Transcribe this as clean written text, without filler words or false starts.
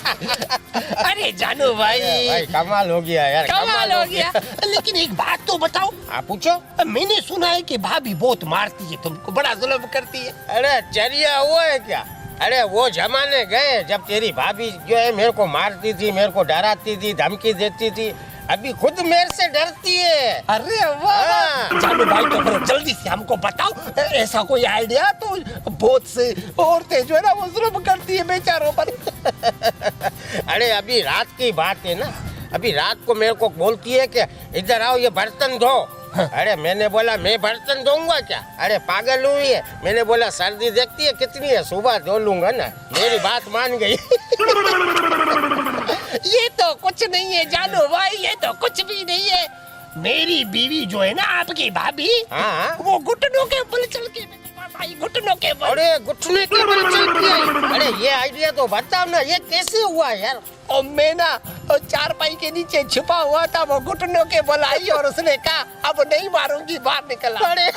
अरे जानू भाई कमाल हो गया यार, कमाल हो गया। लेकिन एक बात तो बताओ। हाँ पूछो। मैंने सुना है कि भाभी बहुत मारती है तुमको, बड़ा जुल्म करती है। अरे चरिया हुआ है क्या? अरे वो जमाने गए जब तेरी भाभी जो है मेरे को मारती थी, मेरे को डराती थी, धमकी देती थी। अभी खुद मेरे से डरती है। अरे वाह जानू भाई, तो फिर जल्दी से हमको बताओ ऐसा कोई आइडिया। तो बहुत से औरतें जो है ना वो जुल्म करती है बेचारों पर। अरे अभी रात की बात है ना, अभी रात को मेरे को बोलती है कि इधर आओ ये बर्तन धो। अरे मैंने बोला मैं बर्तन धोऊंगा क्या? अरे पागल हुई है। मैंने बोला सर्दी देखती है कितनी है, सुबह धो लूंगा ना। मेरी बात मान गई। ये तो कुछ नहीं है जानू भाई, ये तो कुछ भी नहीं है। मेरी बीवी जो है ना आपकी भाभी, हाँ वो घुटनों के बल चल के मेरे पास आई, घुटनों के बल। अरे घुटने के बल चल के आई? अरे ये आइडिया तो बताओ ना, ये कैसे हुआ यार? और मैं ना चारपाई के नीचे छुपा हुआ था, वो घुटनों के बल आई और उसने कहा अब नहीं मारूंगी, बाहर निकला। अरे